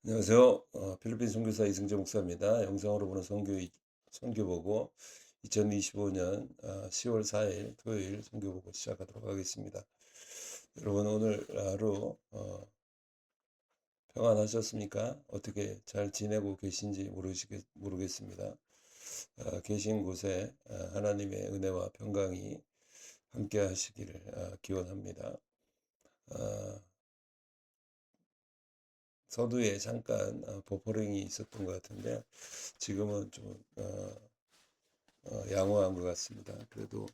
안녕하세요. 필리핀 선교사 이승재 목사입니다. 영상으로 보는 선교 보고 2025년 10월 4일 토요일 선교 보고 시작하도록 하겠습니다. 여러분 오늘 하루 평안하셨습니까? 어떻게 잘 지내고 계신지 모르겠습니다. 계신 곳에 하나님의 은혜와 평강이 함께 하시기를 기원합니다. 어, 서두에 잠깐 버퍼링이 있었던 것 같은데 지금은 좀 양호한 것 같습니다. 그래도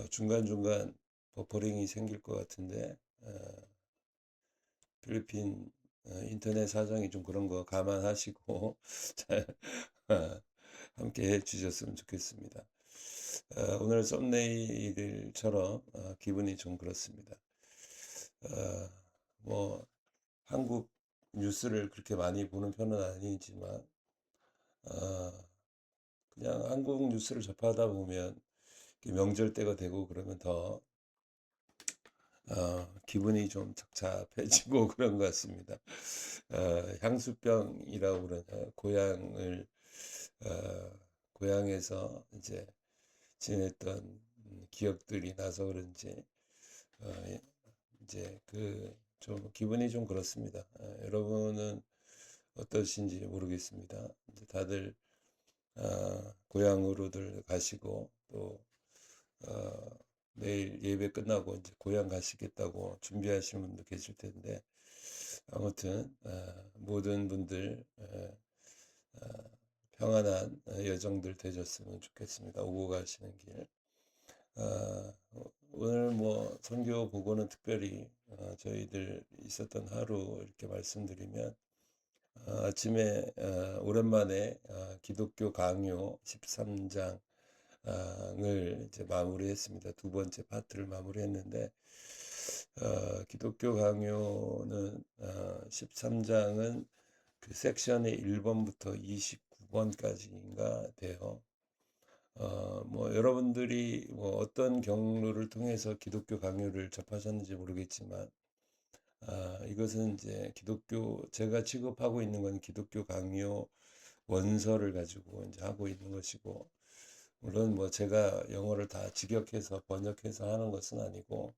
중간중간 버퍼링이 생길 것 같은데 필리핀 인터넷 사정이 좀 그런 거 감안하시고 잘 함께 해 주셨으면 좋겠습니다. 오늘 썸네일처럼 기분이 좀 그렇습니다. 어, 뭐 한국 뉴스를 그렇게 많이 보는 편은 아니지만 어, 그냥 한국 뉴스를 접하다 보면 명절 때가 되고 그러면 더 기분이 좀 착잡해지고 그런 것 같습니다. 향수병이라고 그러나요? 어, 고향에서 이제 지냈던 기억들이 나서 그런지 어, 이제 그 좀 기분이 좀 그렇습니다. 여러분은 어떠신지 모르겠습니다. 이제 다들 고향으로들 가시고 또 어, 내일 예배 끝나고 이제 고향 가시겠다고 준비하시는 분도 계실 텐데 아무튼 모든 분들 평안한 여정들 되셨으면 좋겠습니다. 오고 가시는 길. 오늘 뭐 선교 보고는 특별히 저희들 있었던 하루 이렇게 말씀드리면 아침에 오랜만에 기독교 강요 13장 을 이제 마무리했습니다. 두 번째 파트를 마무리했는데 기독교 강요는 13장은 그 섹션의 1번부터 29번까지인가 돼요. 뭐 여러분들이 뭐 어떤 경로를 통해서 기독교 강요를 접하셨는지 모르겠지만 이것은 이제 제가 취급하고 있는 건 기독교 강요 원서를 가지고 이제 하고 있는 것이고 물론 뭐 제가 영어를 다 직역해서 번역해서 하는 것은 아니고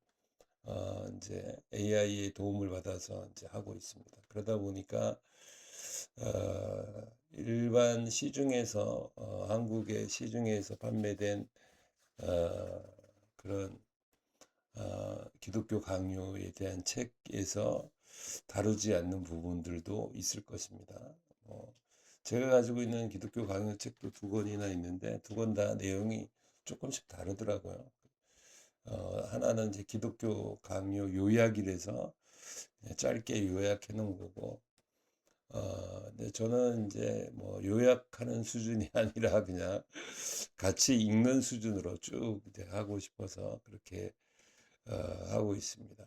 이제 AI의 도움을 받아서 이제 하고 있습니다. 그러다 보니까 일반 시중에서 한국의 시중에서 판매된 어, 그런 기독교 강요에 대한 책에서 다루지 않는 부분들도 있을 것입니다. 뭐 제가 가지고 있는 기독교 강요 책도 두 권이나 있는데 두 권 다 내용이 조금씩 다르더라고요. 하나는 이제 기독교 강요 요약이라서 짧게 요약해 놓은 거고, 근데 저는 이제 뭐 요약하는 수준이 아니라 그냥 같이 읽는 수준으로 쭉 이제 하고 싶어서 그렇게 하고 있습니다.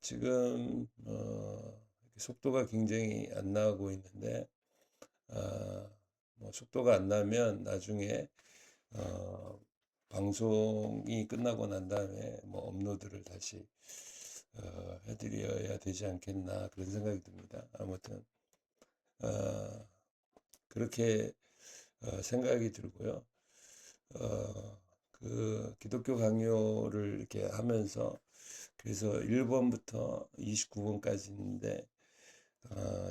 지금 속도가 굉장히 안 나오고 있는데 뭐 속도가 안 나면 나중에 어, 방송이 끝나고 난 다음에 뭐 업로드를 다시 해드려야 되지 않겠나 그런 생각이 듭니다. 아무튼 어, 그렇게 생각이 들고요. 그 기독교 강요를 이렇게 하면서 그래서 1번부터 29번까지인데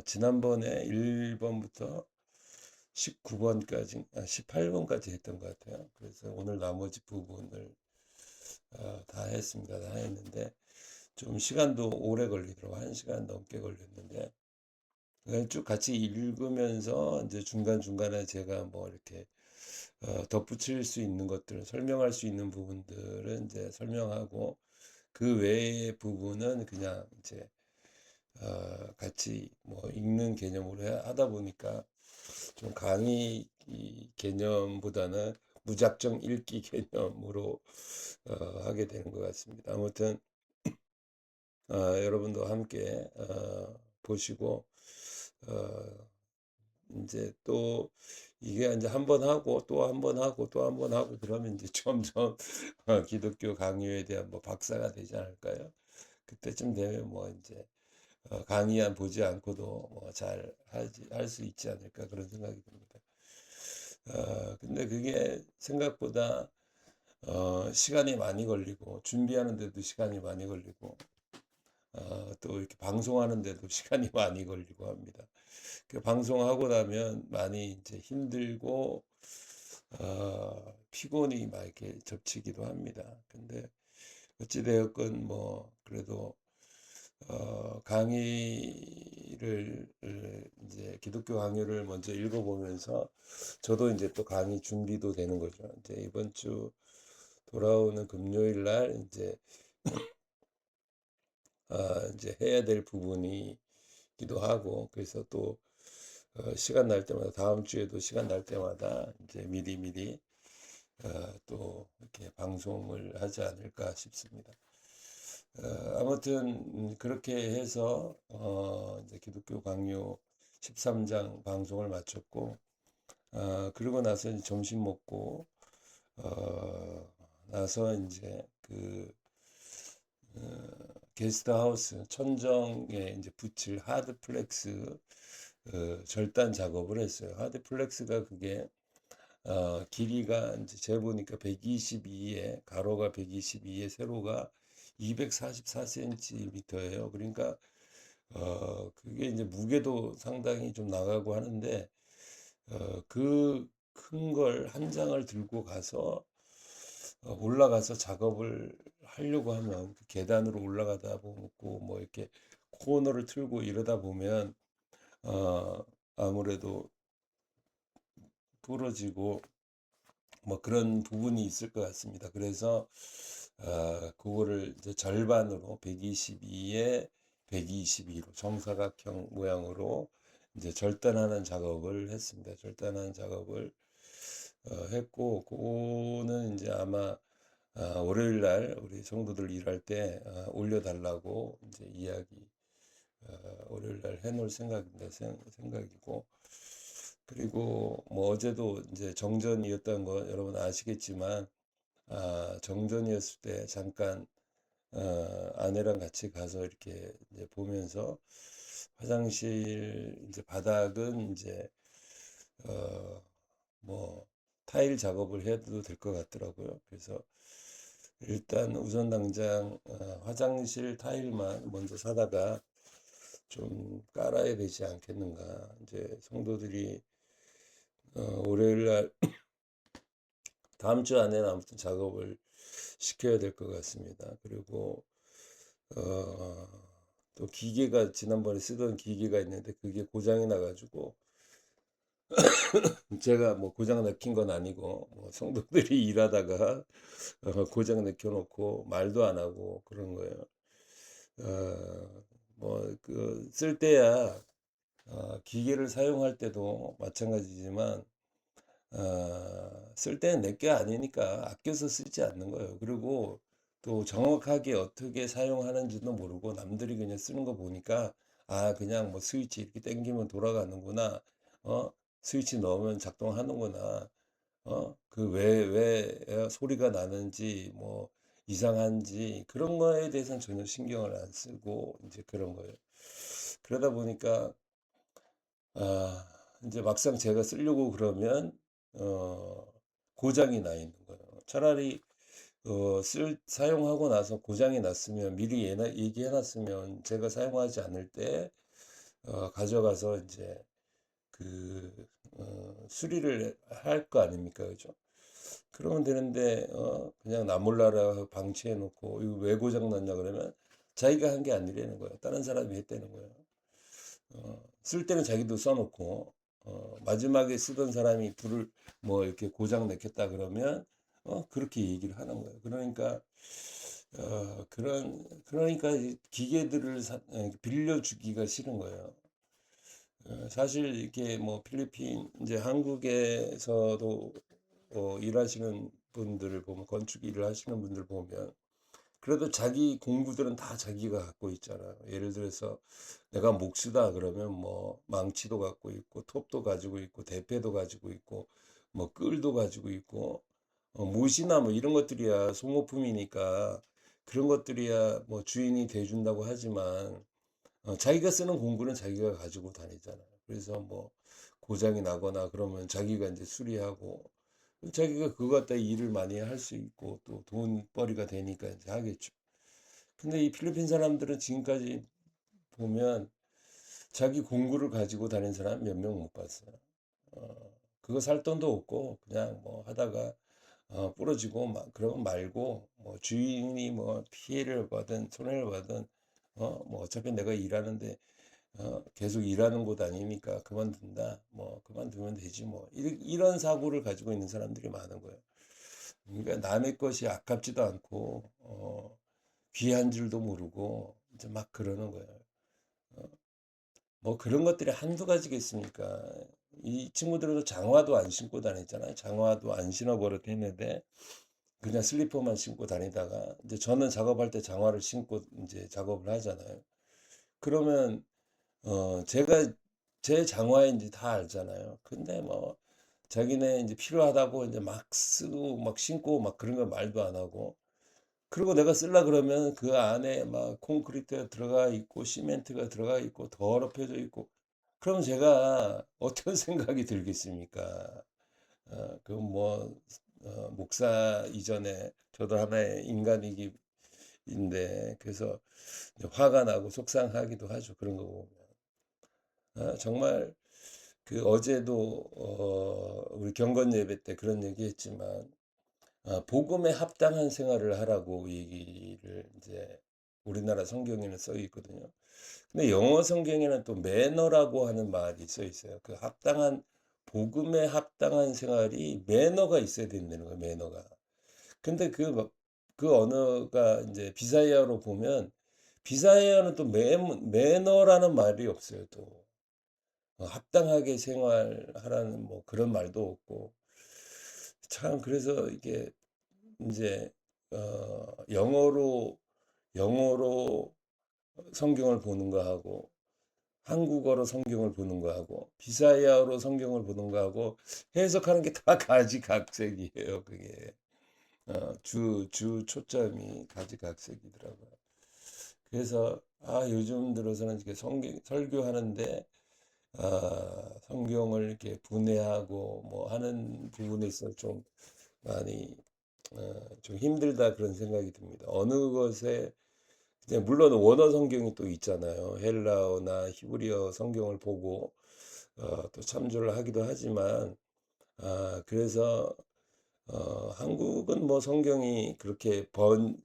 지난번에 1번부터 19번까지, 18번까지 했던 것 같아요. 그래서 오늘 나머지 부분을 다 했습니다. 다 했는데 좀 시간도 오래 걸리더라고요. 1시간 넘게 걸렸는데 그냥 쭉 같이 읽으면서 이제 중간중간에 제가 뭐 이렇게 덧붙일 수 있는 것들, 설명할 수 있는 부분들은 이제 설명하고 그 외의 부분은 그냥 이제 같이 뭐 읽는 개념으로 하다 보니까 좀 강의 개념보다는 무작정 읽기 개념으로 하게 되는 것 같습니다. 아무튼 여러분도 함께 보시고 이제 또 이게 이제 한 번 하고 또 한 번 하고 또 한 번 하고 그러면 이제 점점 기독교 강요에 대한 뭐 박사가 되지 않을까요? 그때쯤 되면 뭐 이제 강의 보지 않고도 뭐 잘 할 수 있지 않을까 그런 생각이 듭니다. 근데 그게 생각보다 시간이 많이 걸리고 준비하는데도 시간이 많이 걸리고 또 이렇게 방송하는데도 시간이 많이 걸리고 합니다. 그 방송하고 나면 많이 이제 힘들고 피곤이 막 이렇게 접치기도 합니다. 근데 어찌되었건 뭐 그래도 강의를 이제 기독교 강의를 먼저 읽어보면서 저도 이제 또 강의 준비도 되는 거죠. 이제 이번 주 돌아오는 금요일 날 이제 해야 될 부분이기도 하고 그래서 또 시간 날 때마다 다음 주에도 시간 날 때마다 이제 미리 또 이렇게 방송을 하지 않을까 싶습니다. 아무튼 그렇게 해서 이제 기독교 강요 13장 방송을 마쳤고 그러고 나서 이제 점심 먹고 나서 이제 그 게스트하우스 천정에 이제 붙일 하드플렉스 절단 작업을 했어요. 하드플렉스가 그게 길이가 이제 재보니까 122에 가로가 122에 세로가 244cm예요. 그러니까 그게 이제 무게도 상당히 좀 나가고 하는데 그 큰 걸 한 장을 들고 가서 올라가서 작업을 하려고 하면 그 계단으로 올라가다 보고 뭐 이렇게 코너를 틀고 이러다 보면 아무래도 부러지고 뭐 그런 부분이 있을 것 같습니다. 그래서 그거를 이제 절반으로 122에 122로 정사각형 모양으로 이제 절단하는 작업을 했습니다. 절단하는 작업을 했고 그거는 이제 아마 월요일 날 우리 성도들 일할 때 올려달라고 이제 이야기 월요일 날 해놓을 생각입니다. 생각이고 그리고 뭐 어제도 이제 정전이었던 거 여러분 아시겠지만 정전이었을 때 잠깐 아내랑 같이 가서 이렇게 이제 보면서 화장실 이제 바닥은 이제 뭐 타일 작업을 해도 될 것 같더라고요. 그래서 일단 우선 당장 화장실 타일만 먼저 사다가 좀 깔아야 되지 않겠는가. 이제 성도들이 월요일 날 다음 주 안에는 아무튼 작업을 시켜야 될 것 같습니다. 그리고 또 기계가 지난번에 쓰던 기계가 있는데 그게 고장이 나가지고 제가 뭐 고장 내킨 건 아니고 뭐 성도들이 일하다가 고장 내켜놓고 말도 안 하고 그런 거예요. 뭐 그 쓸 때야 기계를 사용할 때도 마찬가지지만 쓸 때는 내 게 아니니까 아껴서 쓰지 않는 거예요. 그리고 또 정확하게 어떻게 사용하는지도 모르고 남들이 그냥 쓰는 거 보니까 그냥 뭐 스위치 이렇게 당기면 돌아가는구나. 어, 스위치 넣으면 작동하는구나. 그 왜 소리가 나는지 뭐 이상한지 그런 거에 대해서는 전혀 신경을 안 쓰고 이제 그런 거예요. 그러다 보니까 아, 이제 막상 제가 쓰려고 그러면 어, 고장이 나 있는 거예요. 차라리 사용하고 나서 고장이 났으면 미리 얘기해 놨으면 제가 사용하지 않을 때 가져가서 이제 그 수리를 할 거 아닙니까? 그죠? 그러면 되는데 그냥 나 몰라라 방치해 놓고 이거 왜 고장 났냐 그러면 자기가 한 게 아니라는 거예요. 다른 사람이 했다는 거예요. 쓸 때는 자기도 써놓고 마지막에 쓰던 사람이 불을 뭐 이렇게 고장 냈겠다 그러면 그렇게 얘기를 하는 거예요. 그러니까 그러니까 이 기계들을 빌려주기가 싫은 거예요. 사실 이렇게 뭐 필리핀 이제 한국에서도 일하시는 분들을 보면 건축 일을 하시는 분들 보면 그래도 자기 공구들은 다 자기가 갖고 있잖아요. 예를 들어서 내가 목수다 그러면 뭐 망치도 갖고 있고 톱도 가지고 있고 대패도 가지고 있고 뭐 끌도 가지고 있고 못이나 뭐 이런 것들이야 소모품이니까 그런 것들이야 뭐 주인이 대준다고 하지만 자기가 쓰는 공구는 자기가 가지고 다니잖아요. 그래서 뭐 고장이 나거나 그러면 자기가 이제 수리하고 자기가 그거 갖다 일을 많이 할 수 있고 또 돈벌이가 되니까 이제 하겠죠. 근데 이 필리핀 사람들은 지금까지 보면 자기 공구를 가지고 다니는 사람 몇 명 못 봤어요. 그거 살 돈도 없고 그냥 뭐 하다가 부러지고 막 그러면 말고 뭐 주인이 뭐 피해를 받든 손해를 받든 뭐 어차피 내가 일하는데 계속 일하는 곳 아니니까 그만둔다. 뭐 그만두면 되지 뭐 이런 사고를 가지고 있는 사람들이 많은 거예요. 그러니까 남의 것이 아깝지도 않고 귀한 줄도 모르고 이제 막 그러는 거예요. 뭐 그런 것들이 한두 가지겠습니까? 이 친구들도 장화도 안 신고 다녔잖아요. 장화도 안 신어 버릇했는데 그냥 슬리퍼만 신고 다니다가 이제 저는 작업할 때 장화를 신고 이제 작업을 하잖아요. 그러면 제가 제 장화인지 다 알잖아요. 근데 뭐 자기네 이제 필요하다고 이제 막 쓰고 막 신고 막 그런 거 말도 안 하고 그리고 내가 쓸라 그러면 그 안에 막 콘크리트가 들어가 있고 시멘트가 들어가 있고 더럽혀져 있고 그럼 제가 어떤 생각이 들겠습니까? 그건 뭐 목사 이전에 저도 하나의 인간이기인데 그래서 화가 나고 속상하기도 하죠. 그런 거 보면. 정말 그 어제도 우리 경건 예배 때 그런 얘기했지만 복음에 합당한 생활을 하라고 얘기를 이제 우리나라 성경에는 써 있거든요. 근데 영어 성경에는 또 매너라고 하는 말이 써 있어요. 그 합당한 복음에 합당한 생활이 매너가 있어야 된다는 거예요. 매너가. 근데 그 언어가 이제 비사이어로 보면 비사이어는 또 매너라는 말이 없어요. 또 합당하게 생활하라는 뭐 그런 말도 없고 참 그래서 이게 이제 영어로 성경을 보는 거하고 한국어로 성경을 보는 거하고 비사야어로 성경을 보는 거하고 해석하는 게 다 가지각색이에요. 그게 주 초점이 가지각색이더라고요. 그래서 요즘 들어서는 이렇게 설교하는데 성경을 이렇게 분해하고 뭐 하는 부분에 있어 좀 많이 좀 힘들다 그런 생각이 듭니다. 어느 것에 이제 물론 원어 성경이 또 있잖아요. 헬라어나 히브리어 성경을 보고 또 참조를 하기도 하지만 그래서 한국은 뭐 성경이 그렇게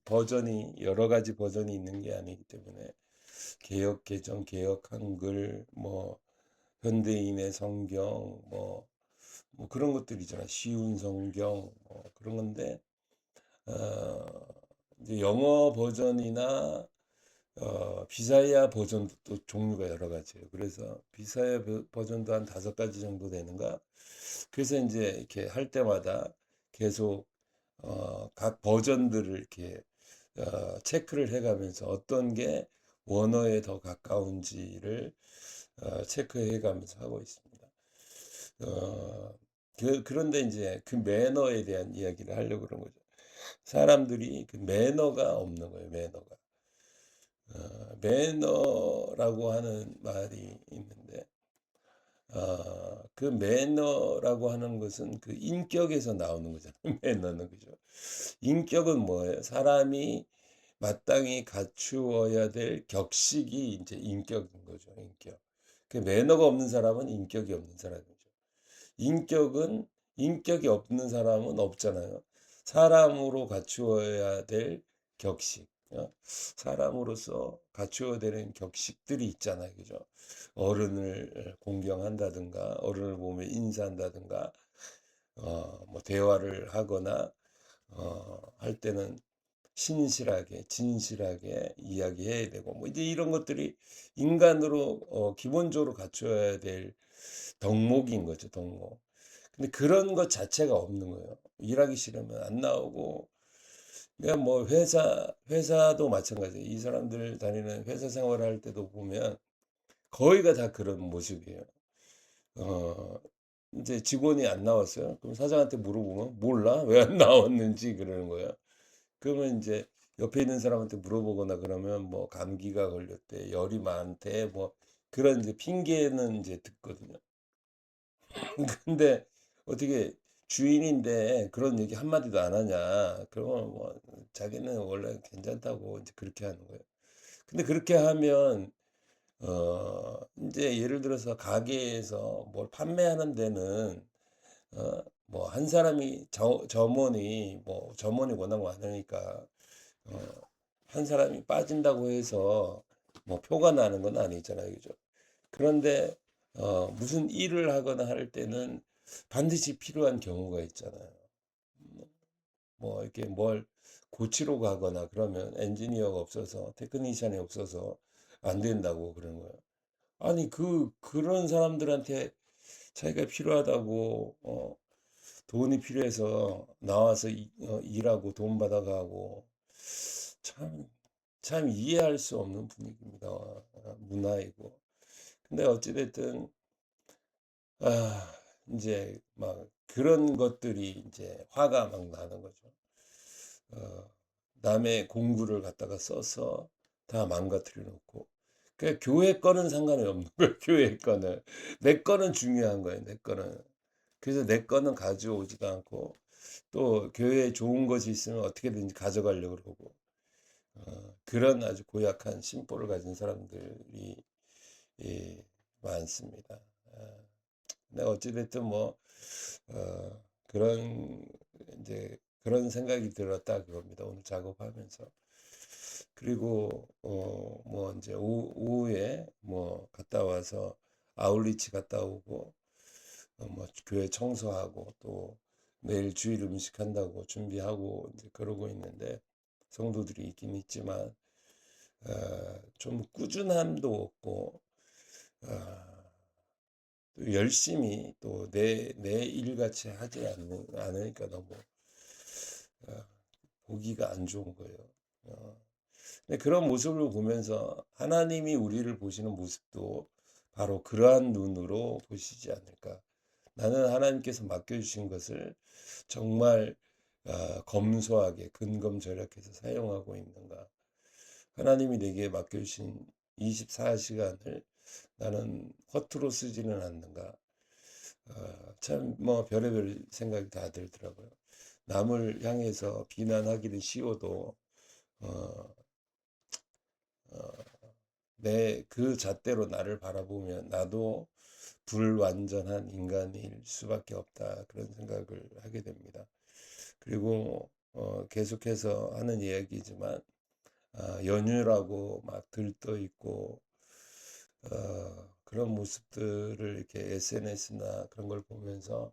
버전이 여러 가지 버전이 있는 게 아니기 때문에 개역 개정, 개역 한글, 뭐 현대인의 성경, 뭐 그런 것들이잖아. 쉬운 성경, 뭐 그런 건데 어, 이제 영어 버전이나 비사야 버전도 또 종류가 여러 가지예요. 그래서 비사야 버전도 한 5가지 정도 되는가. 그래서 이제 이렇게 할 때마다 계속 각 버전들을 이렇게 체크를 해가면서 어떤 게 원어에 더 가까운지를 체크해가면서 하고 있습니다. 그런데 이제 그 매너에 대한 이야기를 하려고 그런 거죠. 사람들이 그 매너가 없는 거예요. 매너가. 매너라고 하는 말이 있는데 그 매너라고 하는 것은 그 인격에서 나오는 거잖아요. 매너는 그죠. 인격은 뭐예요? 사람이 마땅히 갖추어야 될 격식이 이제 인격인 거죠. 인격. 그 매너가 없는 사람은 인격이 없는 사람이죠. 인격은 인격이 없는 사람은 없잖아요. 사람으로 갖추어야 될 격식. 사람으로서 갖추어야 되는 격식들이 있잖아요. 그죠? 어른을 공경한다든가, 어른을 보면 인사한다든가, 뭐 대화를 하거나, 할 때는 신실하게, 진실하게 이야기해야 되고, 뭐 이제 이런 것들이 인간으로 기본적으로 갖춰야 될 덕목인 거죠, 덕목. 근데 그런 것 자체가 없는 거예요. 일하기 싫으면 안 나오고, 그냥 뭐 회사도 마찬가지예요. 이 사람들 다니는 회사 생활을 할 때도 보면 거의가 다 그런 모습이에요. 어, 이제 직원이 안 나왔어요. 그럼 사장한테 물어보면 몰라? 왜 안 나왔는지 그러는 거예요. 그러면 이제 옆에 있는 사람한테 물어보거나 그러면 뭐 감기가 걸렸대, 열이 많대, 뭐 그런 이제 핑계는 이제 듣거든요. 근데 어떻게 주인인데 그런 얘기 한마디도 안 하냐? 그러면 뭐 자기는 원래 괜찮다고 이제 그렇게 하는 거예요. 근데 그렇게 하면 이제 예를 들어서 가게에서 뭘 판매하는 데는 뭐 한 사람이 점원이 뭐 점원이 워낙 많으니까 어 한 사람이 빠진다고 해서 뭐 표가 나는 건 아니잖아요. 그죠? 그런데 무슨 일을 하거나 할 때는 반드시 필요한 경우가 있잖아요. 뭐 이렇게 뭘 고치러 가거나 그러면 엔지니어가 없어서 테크니션이 없어서 안 된다고 그러는 거예요. 아니 그런 사람들한테 자기가 필요하다고 돈이 필요해서 나와서 일하고 돈 받아가고 참, 참 이해할 수 없는 분위기입니다. 문화이고. 근데 어찌됐든 아, 이제 막 그런 것들이 이제 화가 막 나는 거죠. 어, 남의 공구를 갖다가 써서 다 망가뜨려 놓고. 그 교회 거는 상관이 없는 거예요. 교회 거는 내 거는 중요한 거예요. 내 거는. 그래서 내 거는 가져오지도 않고 또 교회에 좋은 것이 있으면 어떻게든지 가져가려고 그러고 그런 아주 고약한 심보를 가진 사람들이 예, 많습니다. 근데 어찌됐든 뭐 그런 이제 그런 생각이 들었다 그겁니다. 오늘 작업하면서. 그리고 뭐 이제 오후에 뭐 갔다 와서 아울리치 갔다 오고 뭐 교회 청소하고 또 내일 주일 음식 한다고 준비하고 이제 그러고 있는데 성도들이 있긴 있지만 좀 꾸준함도 없고 또 열심히 또 내 일같이 하지 않으니까 너무 어, 보기가 안 좋은 거예요. 근데 그런 모습을 보면서 하나님이 우리를 보시는 모습도 바로 그러한 눈으로 보시지 않을까. 나는 하나님께서 맡겨주신 것을 정말 검소하게 근검절약해서 사용하고 있는가. 하나님이 내게 맡겨주신 24시간을 나는 허투루 쓰지는 않는가. 참 뭐 별의별 생각이 다 들더라고요. 남을 향해서 비난하기는 쉬워도 어, 내 그 잣대로 나를 바라보면 나도 불완전한 인간일 수밖에 없다 그런 생각을 하게 됩니다. 그리고 계속해서 하는 이야기지만 연유라고 막 들떠 있고 그런 모습들을 이렇게 SNS나 그런 걸 보면서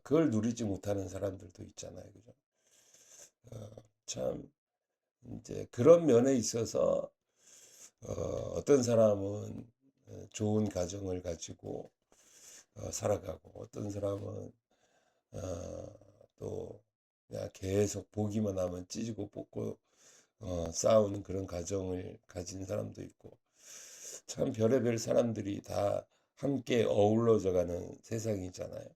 그걸 누리지 못하는 사람들도 있잖아요. 그죠? 참 이제 그런 면에 있어서 어떤 사람은 좋은 가정을 가지고 살아가고 어떤 사람은 또 그냥 계속 보기만 하면 찢고 뽑고 싸우는 그런 가정을 가진 사람도 있고 참 별의별 사람들이 다 함께 어우러져 가는 세상이잖아요.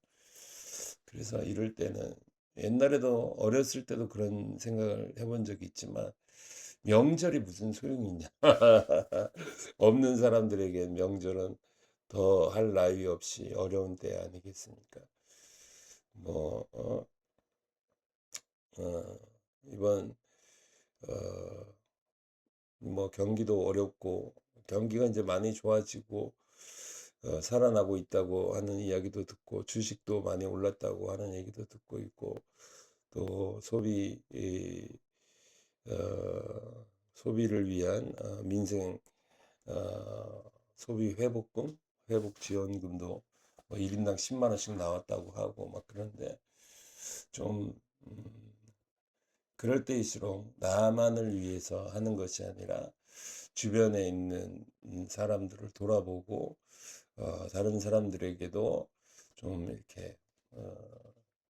그래서 이럴 때는 옛날에도 어렸을 때도 그런 생각을 해본 적이 있지만 명절이 무슨 소용이 있냐. 없는 사람들에겐 명절은 더 할 나위 없이 어려운 때 아니겠습니까? 뭐, 어, 이번, 어, 뭐 경기도 어렵고 경기가 이제 많이 좋아지고 살아나고 있다고 하는 이야기도 듣고 주식도 많이 올랐다고 하는 얘기도 듣고 있고 또 소비를 위한 민생 어, 소비 회복금, 회복 지원금도 뭐 1인당 10만 원씩 나왔다고 하고 막 그런데 좀 그럴 때일수록 나만을 위해서 하는 것이 아니라 주변에 있는 사람들을 돌아보고 다른 사람들에게도 좀 이렇게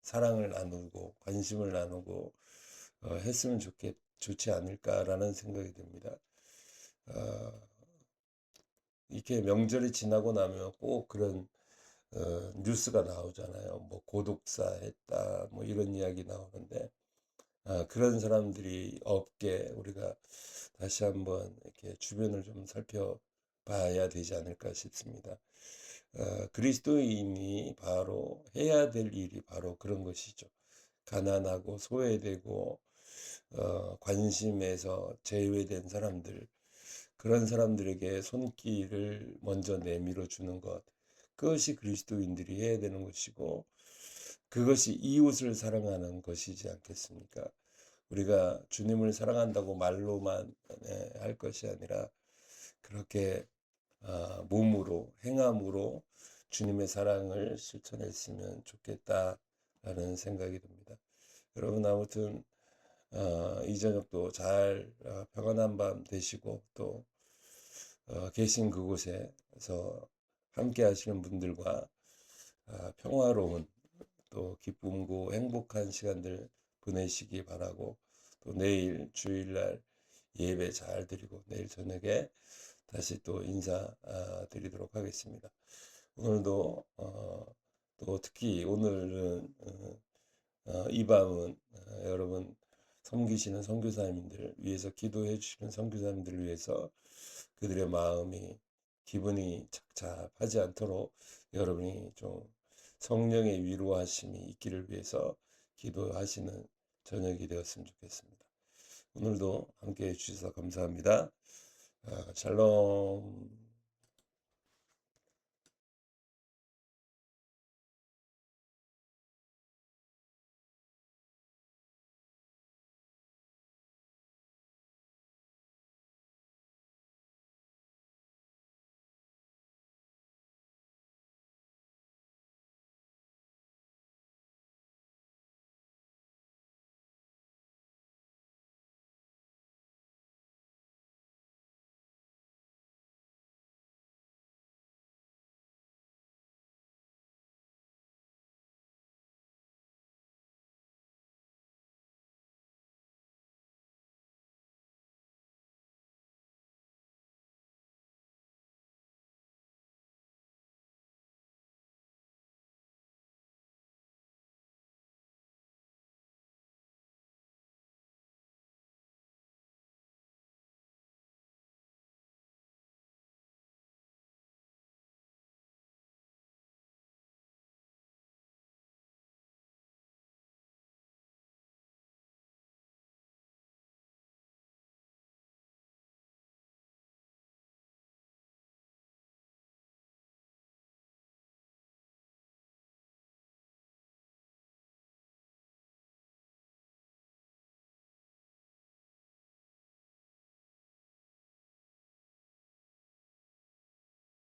사랑을 나누고 관심을 나누고 했으면 좋지 않을까라는 생각이 듭니다. 어, 이렇게 명절이 지나고 나면 꼭 그런 뉴스가 나오잖아요. 뭐 고독사 했다, 뭐 이런 이야기 나오는데 그런 사람들이 없게 우리가 다시 한번 이렇게 주변을 좀 살펴봐야 되지 않을까 싶습니다. 그리스도인이 바로 해야 될 일이 바로 그런 것이죠. 가난하고 소외되고 관심에서 제외된 사람들, 그런 사람들에게 손길을 먼저 내밀어 주는 것, 그것이 그리스도인들이 해야 되는 것이고, 그것이 이웃을 사랑하는 것이지 않겠습니까? 우리가 주님을 사랑한다고 말로만 할 것이 아니라 그렇게 몸으로 행함으로 주님의 사랑을 실천했으면 좋겠다라는 생각이 듭니다. 여러분 아무튼 이 저녁도 잘 평안한 밤 되시고 또 계신 그곳에서 함께 하시는 분들과 평화로운 또 기쁨고 행복한 시간들 보내시기 바라고, 또 내일 주일날 예배 잘 드리고 내일 저녁에 다시 또 인사 드리도록 하겠습니다. 오늘도 또 특히 오늘은 이 밤은 여러분 섬기시는 선교사님들 위해서 기도해 주시는 선교사님들을 위해서 그들의 마음이 기분이 착잡하지 않도록 여러분이 좀 성령의 위로하심이 있기를 위해서 기도하시는 저녁이 되었으면 좋겠습니다. 오늘도 함께 해주셔서 감사합니다. 샬롬.